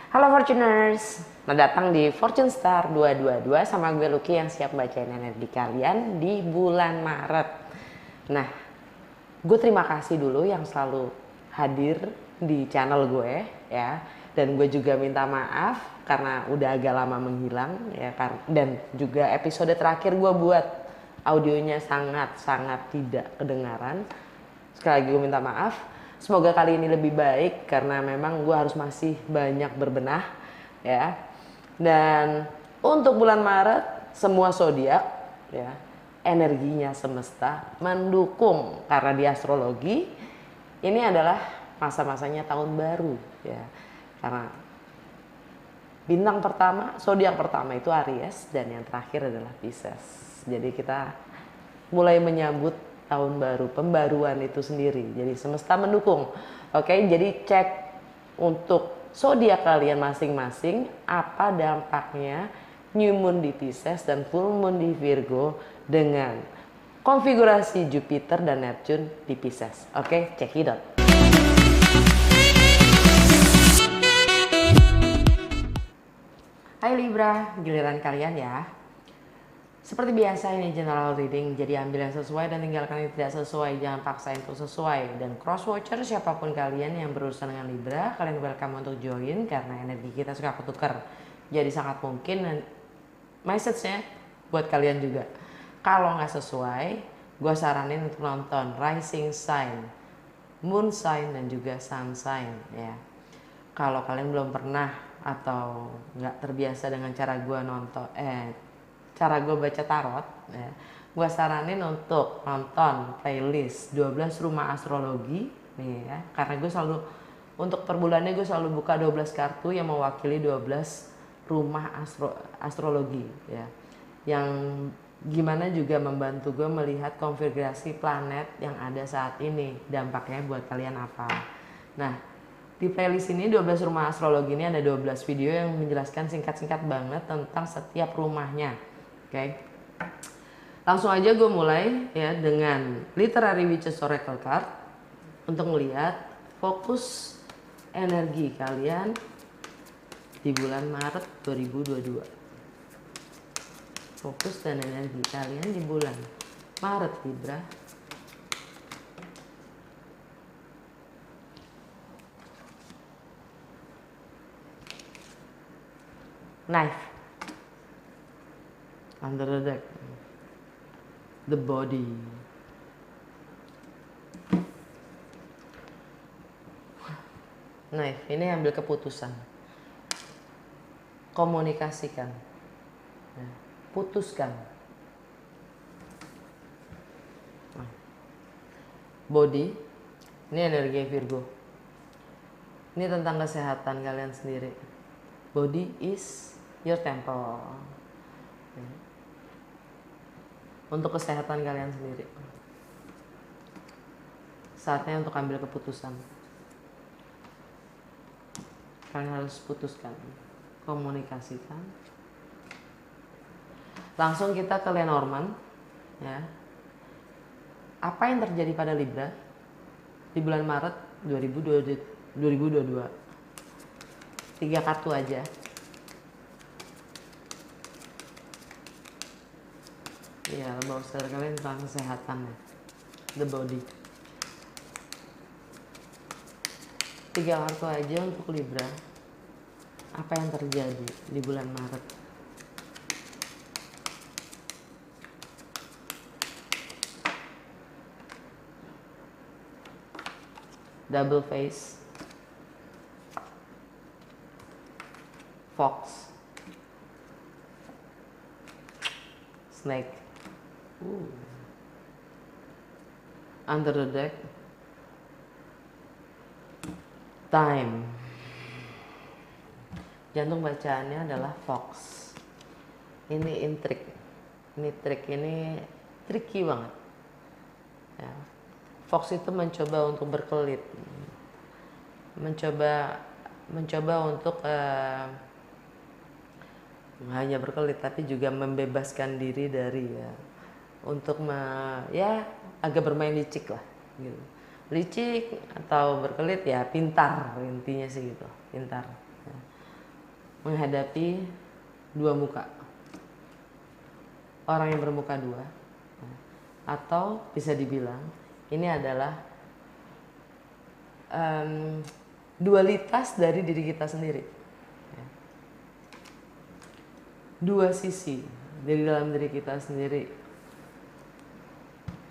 Halo Fortuners, selamat datang di Fortune Star 222 sama gue Lucky yang siap bacain energi kalian di bulan Maret. Nah, gue terima kasih dulu yang selalu hadir di channel gue ya. Dan gue juga minta maaf karena udah agak lama menghilang ya kan. Dan juga episode terakhir gue buat audionya sangat tidak kedengaran. Sekali lagi gue minta maaf. Semoga kali ini lebih baik karena memang gue harus masih banyak berbenah ya. Dan untuk bulan Maret semua zodiak ya, energinya semesta mendukung karena di astrologi ini adalah masa-masanya tahun baru ya. Karena bintang pertama, zodiak pertama itu Aries dan yang terakhir adalah Pisces. Jadi kita mulai menyambut tahun baru, pembaruan itu sendiri. Jadi semesta mendukung. Oke, jadi cek untuk zodiak kalian masing-masing apa dampaknya new moon di Pisces dan full moon di Virgo dengan konfigurasi Jupiter dan Neptune di Pisces. Oke, cekidot. Hai Libra, giliran kalian ya. Seperti biasa ini general reading, jadi ambil yang sesuai dan tinggalkan yang tidak sesuai, jangan paksa untuk sesuai. Dan cross watcher siapapun kalian yang berurusan dengan Libra, kalian welcome untuk join karena energi kita suka ketukar. Jadi sangat mungkin message-nya buat kalian juga. Kalau nggak sesuai, gue saranin untuk nonton Rising Sign, Moon Sign dan juga Sun Sign ya. Kalau kalian belum pernah atau nggak terbiasa dengan cara gue cara gue baca tarot ya, gue saranin untuk nonton playlist 12 rumah astrologi nih ya, karena gue selalu untuk per bulannya gue selalu buka 12 kartu yang mewakili 12 rumah astrologi ya, yang gimana juga membantu gue melihat konfigurasi planet yang ada saat ini, dampaknya buat kalian apa. Nah, di playlist ini 12 rumah astrologi ini ada 12 video yang menjelaskan singkat-singkat banget tentang setiap rumahnya. Oke, langsung aja gue mulai ya dengan Literary Witches Oracle Card untuk melihat fokus energi kalian di bulan Maret 2022. Fokus dan energi kalian di bulan Maret Libra. Knife. Under the deck, the body. Nah, ini ambil keputusan. Komunikasikan. Putuskan. Body, ini energi Virgo. Ini tentang kesehatan kalian sendiri. Body is your temple. Untuk kesehatan kalian sendiri, saatnya untuk ambil keputusan. Kalian harus putuskan, komunikasikan. Langsung kita ke Lenormand ya. Apa yang terjadi pada Libra di bulan Maret 2022? 3 kartu aja. Ya, bawa sadar kalian tentang kesehatan ya. The body. 3 kartu aja untuk Libra. Apa yang terjadi di bulan Maret? Double face, fox, snake. Under the deck, time. Jantung bacaannya adalah fox. Ini intrik. Ini trik, ini tricky banget ya. Fox itu mencoba untuk berkelit, mencoba untuk hanya berkelit, tapi juga membebaskan diri dari ya, untuk agak bermain licik lah gitu. Licik atau berkelit ya, pintar intinya sih gitu, pintar ya. menghadapi dua muka, orang yang bermuka dua, atau bisa dibilang ini adalah dualitas dari diri kita sendiri, dua sisi dari dalam diri kita sendiri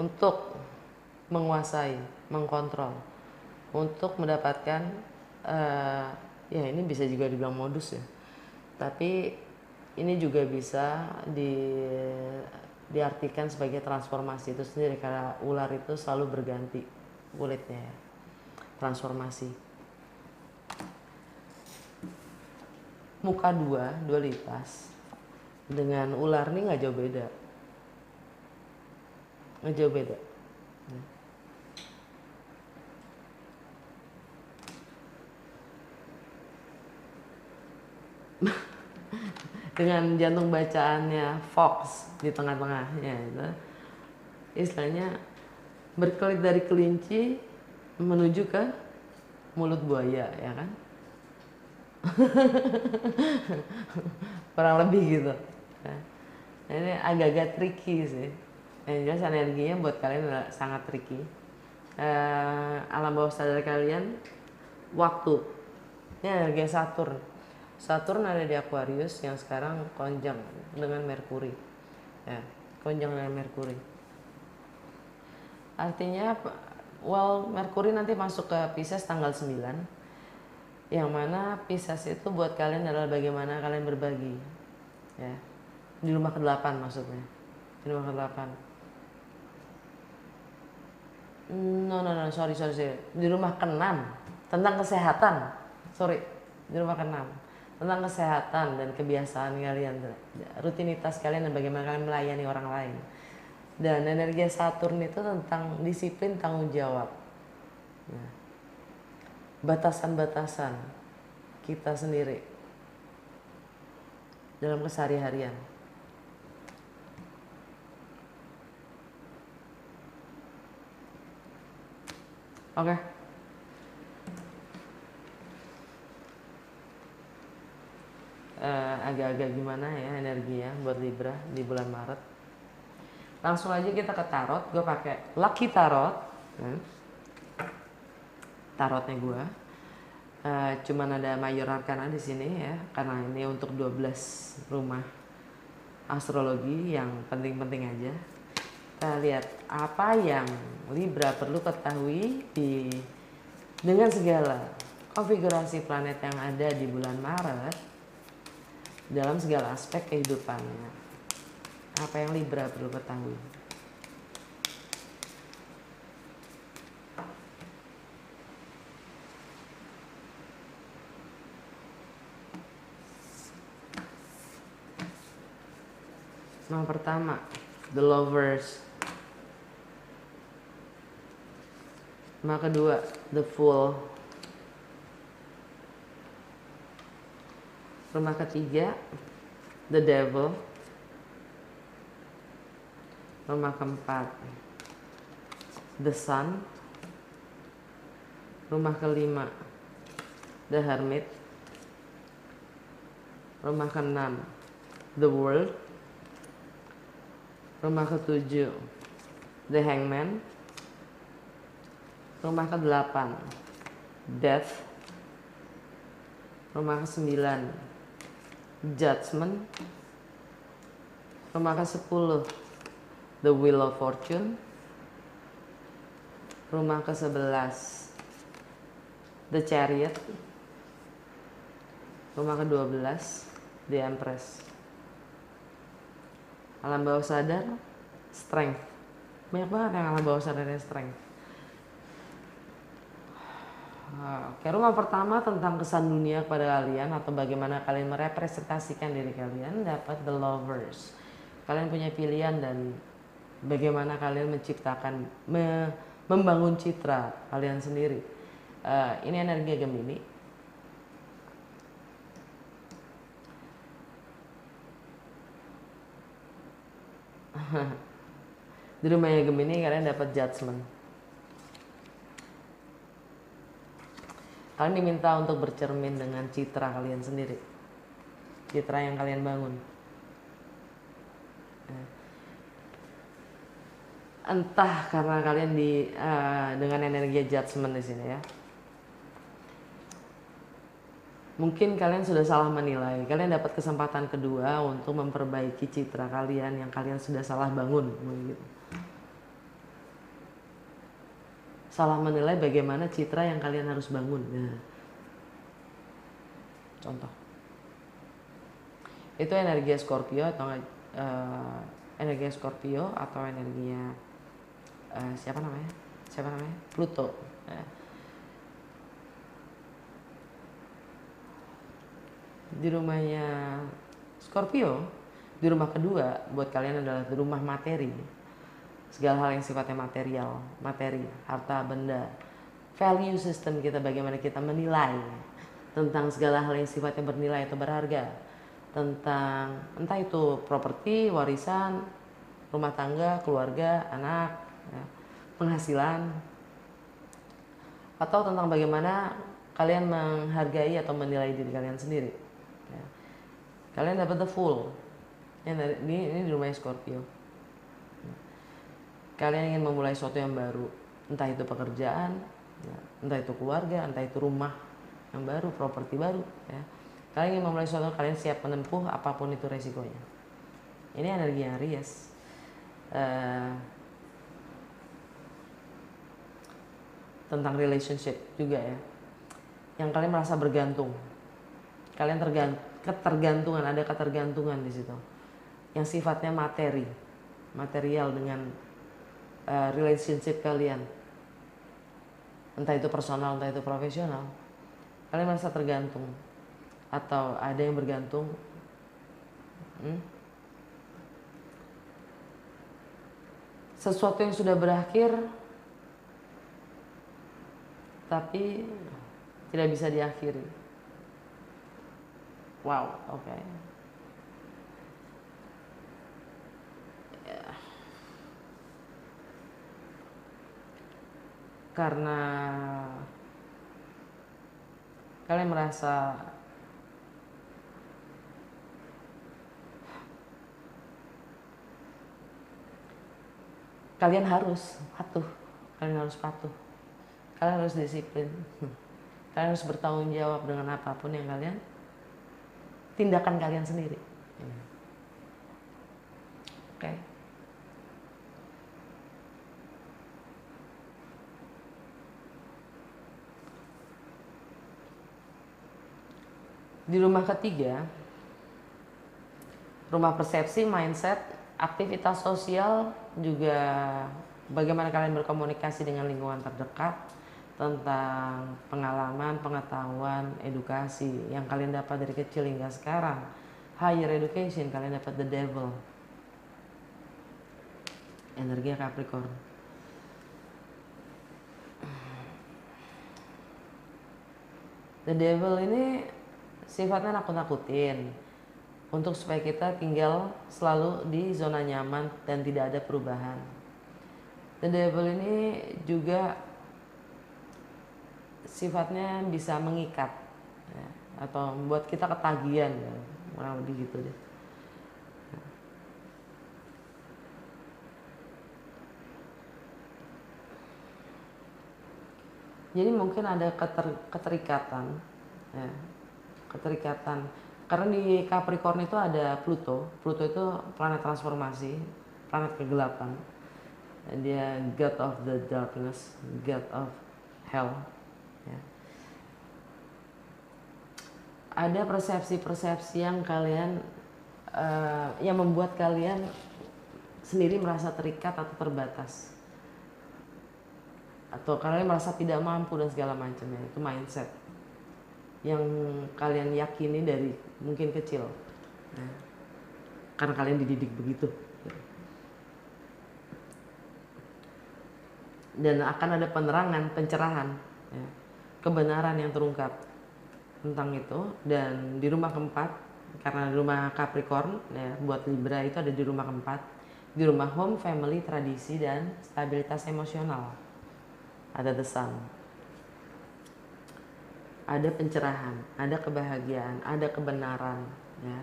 untuk menguasai, mengkontrol, untuk mendapatkan ya ini bisa juga dibilang modus ya, tapi ini juga bisa diartikan sebagai transformasi itu sendiri, karena ular itu selalu berganti kulitnya ya. Transformasi muka dua, dualitas dengan ular nih nggak jauh beda, nggak jauh beda. Dengan jantung bacaannya Fox di tengah-tengahnya itu istilahnya berkelit dari kelinci menuju ke mulut buaya, ya kan? Kurang lebih gitu. Nah, ini agak-agak tricky sih. Yang jelas energinya buat kalian sangat tricky. Alam bawah sadar kalian, waktu. Ini energi Saturn. Saturn ada di Aquarius yang sekarang konjang dengan Merkuri. Ya, konjang dengan Merkuri. Artinya, Merkuri nanti masuk ke Pisces tanggal 9. Yang mana Pisces itu buat kalian adalah bagaimana kalian berbagi. Ya. Di rumah ke-8 maksudnya. Di rumah ke-8. No, sorry. Di rumah ke-6 tentang kesehatan. Sorry, di rumah ke-6 tentang kesehatan dan kebiasaan kalian, rutinitas kalian dan bagaimana kalian melayani orang lain. Dan energi Saturn itu tentang disiplin, tanggung jawab. Nah, batasan-batasan kita sendiri dalam keseharian. Oke. Agak-agak gimana ya energinya buat Libra di bulan Maret. Langsung aja kita ke tarot. Gue pakai Lucky Tarot. Tarotnya gue. Cuman ada Major Arcana di sini ya, karena ini untuk 12 rumah astrologi yang penting-penting aja. Kita lihat apa yang Libra perlu ketahui dengan segala konfigurasi planet yang ada di bulan Maret dalam segala aspek kehidupannya. Apa yang Libra perlu ketahui? Yang pertama, The Lovers. Yang kedua, The Fool. Rumah ketiga, The Devil. Rumah keempat, The Sun. Rumah kelima, The Hermit. Rumah keenam, The World. Rumah ketujuh, The Hangman. Rumah ke-8, Death. Rumah ke-9, Judgment. Rumah ke-10, The Wheel of Fortune. Rumah ke-11, The Chariot. Rumah ke-12, The Empress. Alam bawah sadar, Strength. Banyak banget yang alam bawah sadarnya Strength. Oke, rumah pertama tentang kesan dunia kepada kalian atau bagaimana kalian merepresentasikan diri kalian, dapat The Lovers. Kalian punya pilihan dan bagaimana kalian menciptakan, membangun citra kalian sendiri. Ini energi Gemini. Di rumahnya Gemini kalian dapat Judgment. Kalian diminta untuk bercermin dengan citra kalian sendiri. citra yang kalian bangun. Entah karena kalian dengan energi judgment di sini ya. Mungkin kalian sudah salah menilai. Kalian dapat kesempatan kedua untuk memperbaiki citra kalian yang kalian sudah salah bangun. Gitu. Salah menilai bagaimana citra yang kalian harus bangun. Nah, contoh. Itu energi Scorpio atau energi Scorpio atau energinya siapa namanya? Pluto. Nah, di rumahnya Scorpio, di rumah kedua buat kalian adalah di rumah materi. Segala hal yang sifatnya material, materi, harta, benda, value system kita, bagaimana kita menilai tentang segala hal yang sifatnya bernilai atau berharga, tentang entah itu properti, warisan, rumah tangga, keluarga, anak, ya, penghasilan, atau tentang bagaimana kalian menghargai atau menilai diri kalian sendiri. Ya. Kalian dapat the full. Ini di rumah Scorpio. Kalian ingin memulai sesuatu yang baru, entah itu pekerjaan, ya, entah itu keluarga, entah itu rumah yang baru, properti baru. Ya. Kalian ingin memulai sesuatu, kalian siap menempuh apapun itu resikonya. Ini energi yang Aries. Tentang relationship juga ya. Yang kalian merasa bergantung. Kalian ketergantungan, ada ketergantungan di situ. Yang sifatnya material dengan relationship kalian, entah itu personal, entah itu profesional, kalian merasa tergantung atau ada yang bergantung. Sesuatu yang sudah berakhir tapi tidak bisa diakhiri. Wow, oke. Karena kalian merasa kalian harus patuh, kalian harus disiplin, kalian harus bertanggung jawab dengan apapun yang kalian tindakan kalian sendiri. Oke. Di rumah ketiga, rumah persepsi, mindset, aktivitas sosial, juga bagaimana kalian berkomunikasi dengan lingkungan terdekat, tentang pengalaman, pengetahuan, edukasi yang kalian dapat dari kecil hingga sekarang. Higher education, kalian dapat the devil. Energi Capricorn. The devil ini sifatnya nakut-nakutin untuk supaya kita tinggal selalu di zona nyaman dan tidak ada perubahan. The devil ini juga sifatnya bisa mengikat ya, atau membuat kita ketagihan ya, kurang lebih gitu deh. Jadi mungkin ada keterikatan ya, keterikatan karena di Capricorn itu ada Pluto. Pluto itu planet transformasi, planet kegelapan. Dia god of the darkness, god of hell ya. Ada persepsi-persepsi yang kalian yang membuat kalian sendiri merasa terikat atau terbatas, atau kalian merasa tidak mampu dan segala macamnya. Itu mindset yang kalian yakini dari mungkin kecil ya. Karena kalian dididik begitu dan akan ada penerangan, pencerahan ya, kebenaran yang terungkap tentang itu. Dan di rumah keempat, karena di rumah Capricorn ya, buat Libra itu ada di rumah keempat, di rumah home, family, tradisi, dan stabilitas emosional, ada the sun. Ada pencerahan, ada kebahagiaan, ada kebenaran ya.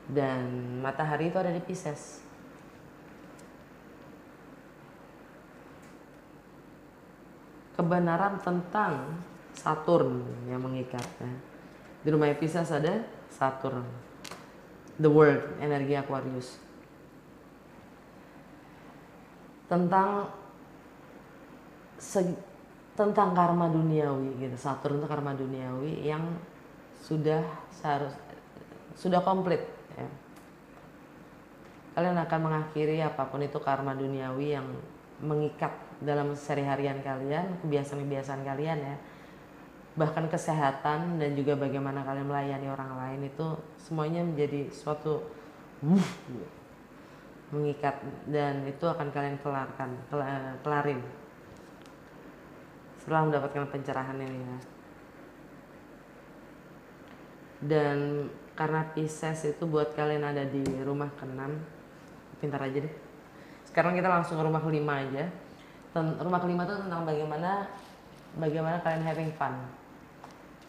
Dan matahari itu ada di Pisces. Kebenaran tentang Saturn yang mengikat, ya. Di rumah Pisces ada Saturn, the world, energi Aquarius. Tentang karma duniawi gitu. Saturn itu karma duniawi yang sudah komplit, ya. Kalian akan mengakhiri apapun itu karma duniawi yang mengikat dalam sehari-harian kalian, kebiasaan-kebiasaan kalian, ya. Bahkan kesehatan dan juga bagaimana kalian melayani orang lain itu semuanya menjadi suatu mengikat, dan itu akan kalian kelarin setelah mendapatkan pencerahan ini, ya. Dan karena Pisces itu buat kalian ada di rumah ke-6, pintar aja deh. Sekarang kita langsung ke rumah ke-5 aja. Rumah ke-5 itu tentang bagaimana kalian having fun,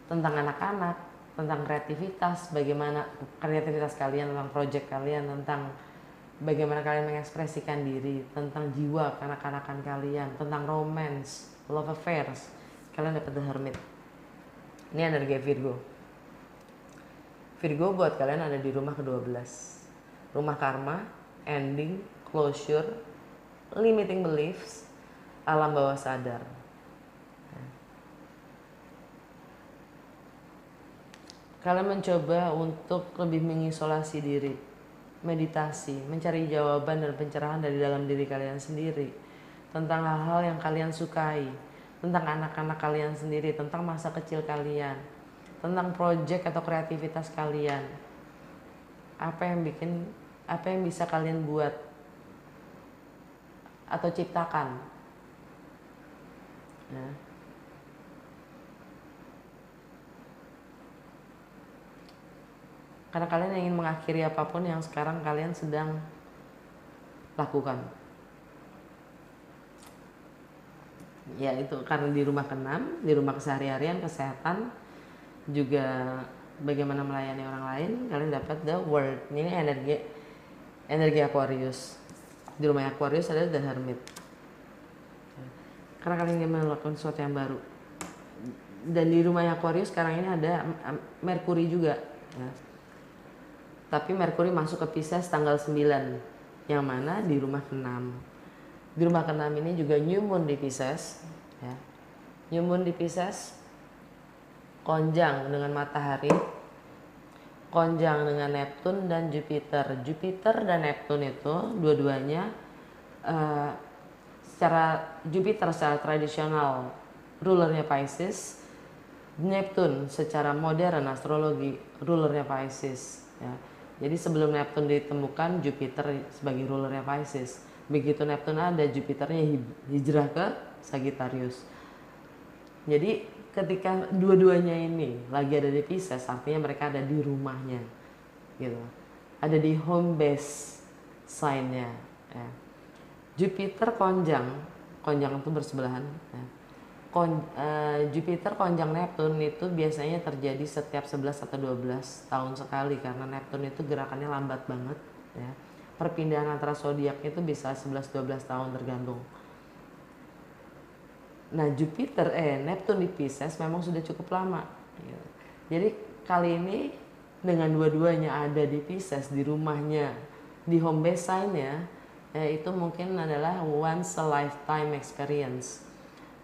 tentang anak-anak, tentang kreativitas, bagaimana kreativitas kalian, tentang project kalian, tentang bagaimana kalian mengekspresikan diri, tentang jiwa kanak-kanakan kalian, tentang romance, love affairs. Kalian dapat The Hermit. Ini energi Virgo. Virgo buat kalian ada di rumah ke-12. Rumah karma, ending, closure, limiting beliefs, alam bawah sadar. Kalian mencoba untuk lebih mengisolasi diri, meditasi, mencari jawaban dan pencerahan dari dalam diri kalian sendiri, tentang hal-hal yang kalian sukai, tentang anak-anak kalian sendiri, tentang masa kecil kalian, tentang project atau kreativitas kalian. Apa yang bisa kalian buat atau ciptakan, ya. Karena kalian ingin mengakhiri apapun yang sekarang kalian sedang lakukan. Ya itu karena di rumah ke-6, di rumah kesehari-harian, kesehatan, juga bagaimana melayani orang lain, kalian dapat The World. Ini energi Aquarius. Di rumah Aquarius ada The Hermit. Karena kalian ingin melakukan sesuatu yang baru. Dan di rumah Aquarius sekarang ini ada Merkuri juga, ya. Tapi Merkuri masuk ke Pisces tanggal 9, yang mana di rumah ke-6. Di rumah ke-6 ini juga New Moon di Pisces, ya. New Moon di Pisces konjang dengan matahari, konjang dengan Neptune dan Jupiter. Jupiter dan Neptune itu dua-duanya Jupiter secara tradisional rulernya Pisces, Neptune secara modern astrologi rulernya Pisces, ya. Jadi sebelum Neptune ditemukan, Jupiter sebagai rulernya Pisces. Begitu Neptune ada, Jupiternya hijrah ke Sagittarius. Jadi ketika dua-duanya ini lagi ada di Pisces, artinya mereka ada di rumahnya, gitu. Ada di home base sign-nya, ya. Jupiter konjang itu bersebelahan, ya. Jupiter konjang Neptune itu biasanya terjadi setiap 11 atau 12 tahun sekali, karena Neptune itu gerakannya lambat banget, ya. Perpindahan antara zodiaknya itu bisa 11-12 tahun tergantung. Nah Neptune di Pisces memang sudah cukup lama, ya. Jadi kali ini dengan dua-duanya ada di Pisces, di rumahnya, di home base sign-nya, itu mungkin adalah once a lifetime experience.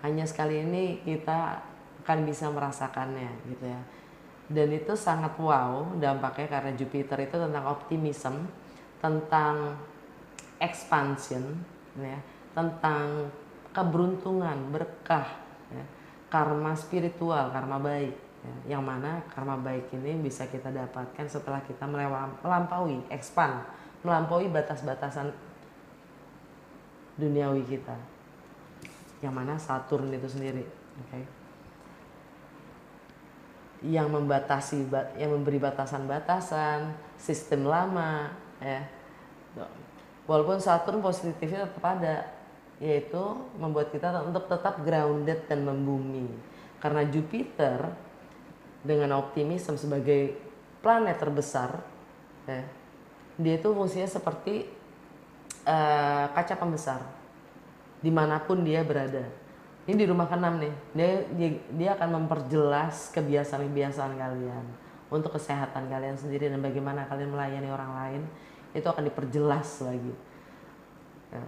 Hanya sekali ini kita akan bisa merasakannya, gitu ya. Dan itu sangat wow dampaknya, karena Jupiter itu tentang optimism, tentang expansion, ya, tentang keberuntungan, berkah, ya, karma spiritual, karma baik, ya. Yang mana karma baik ini bisa kita dapatkan setelah kita melampaui, expand, melampaui batas-batasan duniawi kita, yang mana Saturn itu sendiri, okay? Yang memberi batasan-batasan sistem lama, ya. Walaupun Saturn positifnya tetap ada, yaitu membuat kita untuk tetap grounded dan membumi. Karena Jupiter dengan optimisme sebagai planet terbesar, Ya. Dia itu fungsinya seperti kaca pembesar dimanapun dia berada. Ini di rumah keenam nih, dia akan memperjelas kebiasaan-kebiasaan kalian untuk kesehatan kalian sendiri dan bagaimana kalian melayani orang lain, itu akan diperjelas lagi. Ya.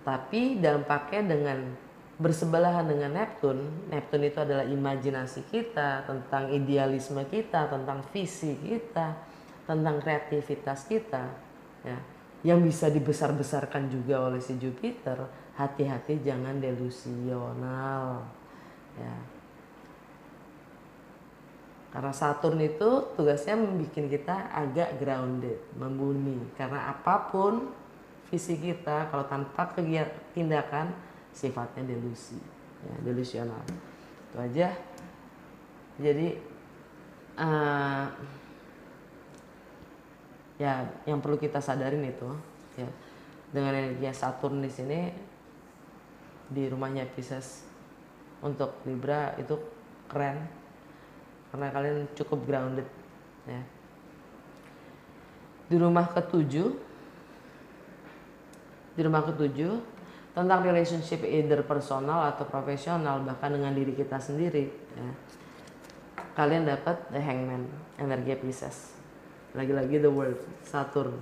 Tapi dampaknya dengan bersebelahan dengan Neptun, Neptun itu adalah imajinasi kita, tentang idealisme kita, tentang visi kita, tentang kreativitas kita, ya, yang bisa dibesar-besarkan juga oleh si Jupiter. Hati-hati jangan delusional, ya. Karena Saturn itu tugasnya membuat kita agak grounded, membumi. Karena apapun visi kita, kalau tanpa tindakan, sifatnya delusi, ya, delusional. Itu aja. Jadi ya yang perlu kita sadarin itu, ya, dengan energi Saturn di sini di rumahnya Pisces untuk Libra itu keren karena kalian cukup grounded, ya. Di rumah ketujuh tentang relationship either personal atau profesional, bahkan dengan diri kita sendiri, ya. Kalian dapat The Hangman, energi Pisces. Lagi-lagi the world, Saturn,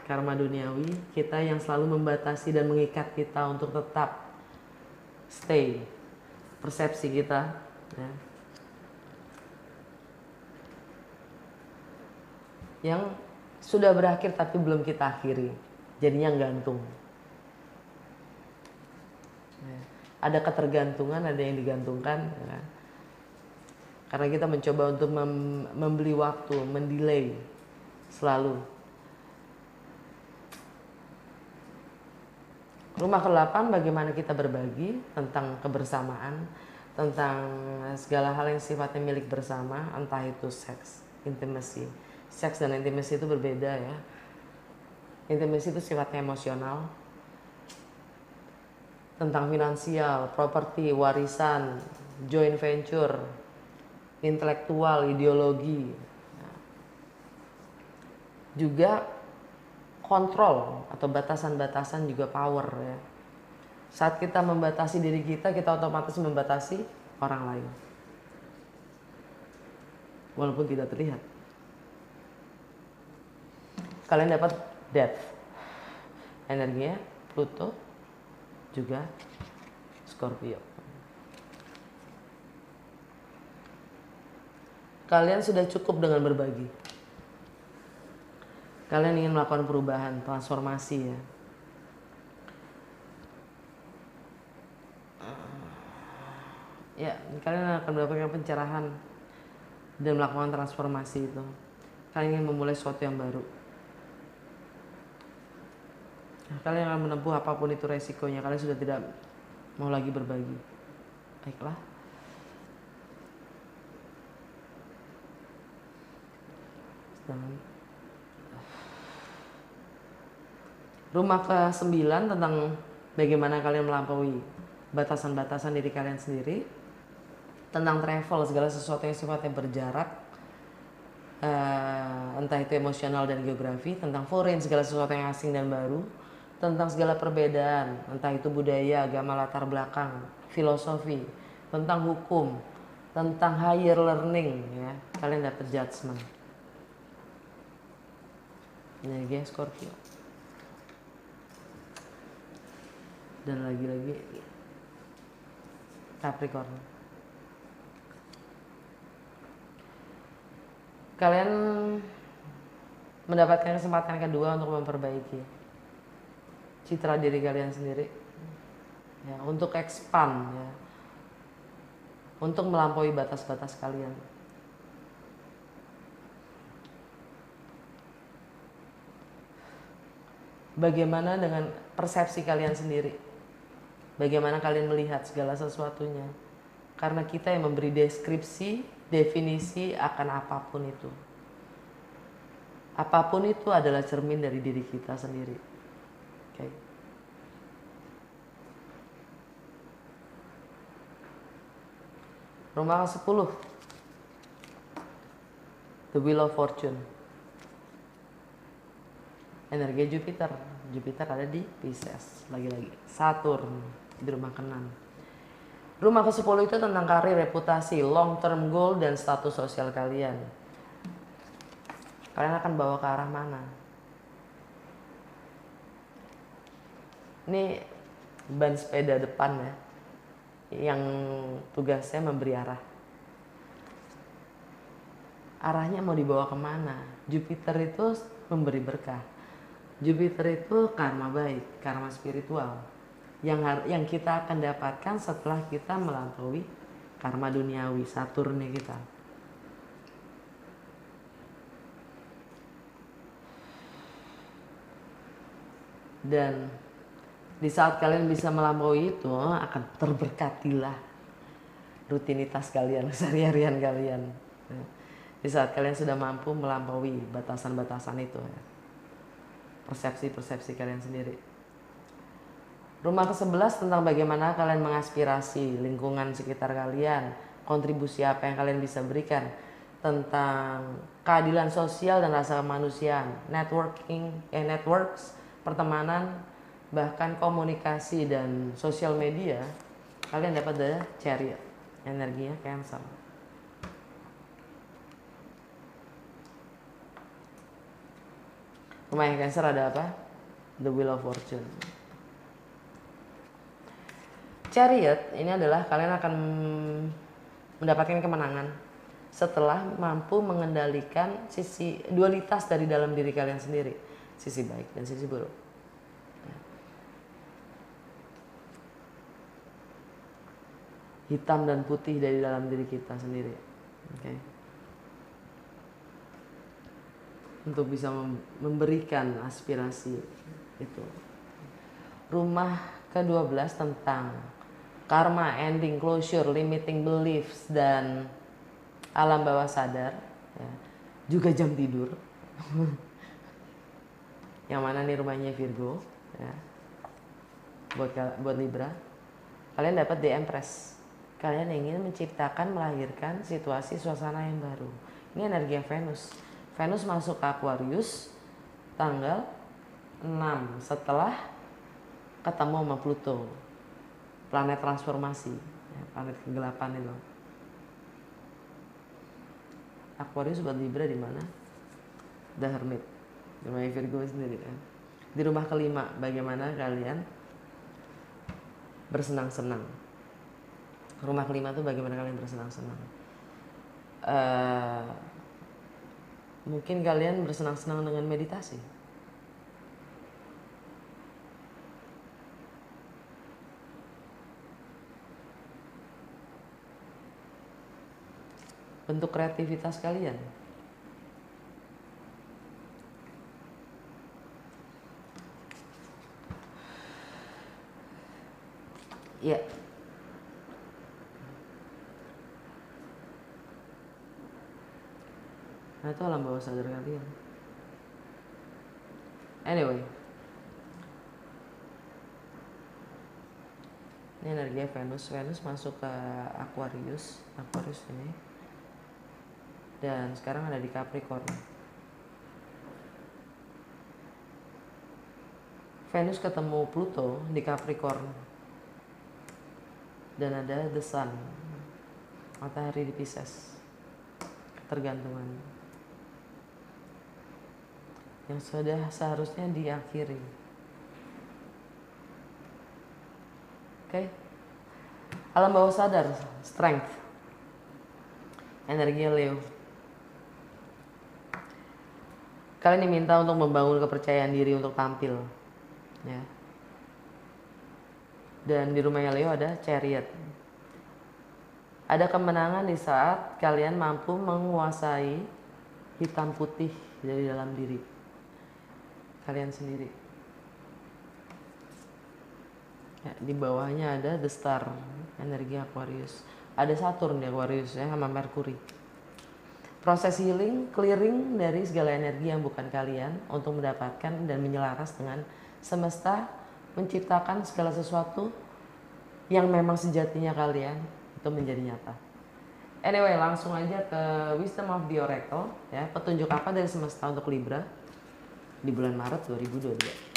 karma duniawi, kita yang selalu membatasi dan mengikat kita untuk tetap stay, persepsi kita, ya, yang sudah berakhir tapi belum kita akhiri, jadinya gantung, ya. Ada ketergantungan, ada yang digantungkan, ya. Karena kita mencoba untuk membeli waktu, mendelay selalu. Rumah ke-8 bagaimana kita berbagi tentang kebersamaan, tentang segala hal yang sifatnya milik bersama, entah itu seks, intimacy. Seks dan intimacy itu berbeda, ya. Intimacy itu sifatnya emosional, tentang finansial, properti, warisan, joint venture, intelektual, ideologi. Juga kontrol atau batasan-batasan, juga power, ya. Saat kita membatasi diri kita otomatis membatasi orang lain, walaupun tidak terlihat. Kalian dapat Death, energinya Pluto, juga Scorpio. Kalian sudah cukup dengan berbagi. Kalian ingin melakukan perubahan, transformasi, ya. Ya, kalian akan mendapatkan pencerahan dan melakukan transformasi itu. Kalian ingin memulai sesuatu yang baru. Kalian akan menempuh apapun itu resikonya. Kalian sudah tidak mau lagi berbagi. Baiklah. Rumah ke-9 tentang bagaimana kalian melampaui batasan-batasan diri kalian sendiri, tentang travel, segala sesuatu yang sifatnya berjarak, entah itu emosional dan geografi, tentang foreign, segala sesuatu yang asing dan baru, tentang segala perbedaan, entah itu budaya, agama, latar belakang, filosofi, tentang hukum, tentang higher learning, ya. Kalian dapat judgment. Energi Scorpio. Dan lagi-lagi Capricorn. Kalian mendapatkan kesempatan kedua untuk memperbaiki citra diri kalian sendiri, ya, untuk expand, ya, untuk melampaui batas-batas kalian. Bagaimana dengan persepsi kalian sendiri? Bagaimana kalian melihat segala sesuatunya? Karena kita yang memberi deskripsi, definisi akan apapun itu. Apapun itu adalah cermin dari diri kita sendiri. Oke. Rumah ke-10. The Wheel of Fortune. Energi Jupiter. Jupiter ada di Pisces. Lagi-lagi Saturn di rumah ke-6. Rumah ke-10 itu tentang karir, reputasi, long term goal, dan status sosial kalian. Kalian akan bawa ke arah mana? Ini ban sepeda depan ya, yang tugasnya memberi arah. Arahnya mau dibawa kemana? Jupiter itu memberi berkah. Jupiter itu karma baik, karma spiritual. Yang kita akan dapatkan setelah kita melampaui karma duniawi, Saturnnya kita. Dan di saat kalian bisa melampaui itu, akan terberkatilah rutinitas kalian, sehari-harian kalian. Di saat kalian sudah mampu melampaui batasan-batasan itu, persepsi-persepsi kalian sendiri. Rumah ke-11 tentang bagaimana kalian mengaspirasi lingkungan sekitar kalian, kontribusi apa yang kalian bisa berikan, tentang keadilan sosial dan rasa kemanusiaan, networks, pertemanan, bahkan komunikasi dan sosial media. Kalian dapat dari Chariot, energinya Cancer. Rumah yang Cancer ada apa? The Wheel of Fortune. Chariot ini adalah kalian akan mendapatkan kemenangan setelah mampu mengendalikan sisi dualitas dari dalam diri kalian sendiri, sisi baik dan sisi buruk. Hitam dan putih dari dalam diri kita sendiri. Okay. Untuk bisa memberikan aspirasi itu. Rumah ke-12 tentang karma, ending, closure, limiting beliefs, dan alam bawah sadar, ya. Juga jam tidur. Yang mana nih rumahnya Virgo, ya. Buat Libra, kalian dapat The Empress. Kalian ingin menciptakan, melahirkan situasi suasana yang baru. Ini energi Venus. Venus masuk ke Aquarius tanggal 6 setelah ketemu sama Pluto, planet transformasi, ya, planet kegelapan itu. Aquarius buat Libra di mana? The Hermit, di rumah Virgo sendiri kan. Di rumah ke-5, bagaimana kalian bersenang-senang. Rumah ke-5 tuh bagaimana kalian bersenang-senang. Mungkin kalian bersenang-senang dengan meditasi. Bentuk kreativitas kalian. Ya. Nah, itu alam bawah sadar kalian. Anyway, ini energi Venus. Venus masuk ke Aquarius ini, dan sekarang ada di Capricorn. Venus ketemu Pluto di Capricorn, dan ada The Sun, matahari di Pisces. Ketergantungan yang sudah seharusnya diakhiri. Oke. Alam bawah sadar, strength, energi Leo. Kalian diminta untuk membangun kepercayaan diri untuk tampil, ya. Dan di rumahnya Leo ada Chariot. Ada kemenangan di saat kalian mampu menguasai hitam putih dari dalam diri kalian sendiri. Ya, di bawahnya ada The Star, energi Aquarius. Ada Saturn di Aquarius ya, sama Mercury. Proses healing, clearing dari segala energi yang bukan kalian untuk mendapatkan dan menyelaras dengan semesta, menciptakan segala sesuatu yang memang sejatinya kalian itu menjadi nyata. Anyway, langsung aja ke Wisdom of the Oracle, ya, petunjuk apa dari semesta untuk Libra. di bulan Maret 2022.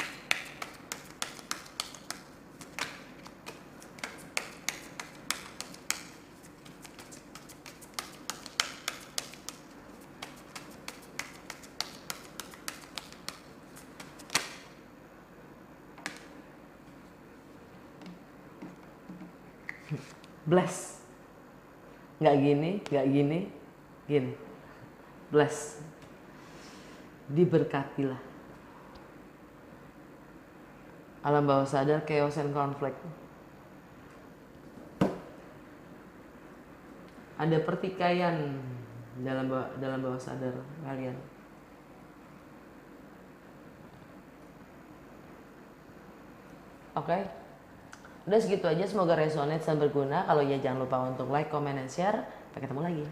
Bless. Nggak gini, gini. Bless. Diberkatilah. Alam bawah sadar, chaos and conflict. Ada pertikaian dalam bawah sadar kalian. Oke. Udah segitu aja, semoga resonate dan berguna. Kalau iya jangan lupa untuk like, comment, dan share. Sampai ketemu lagi.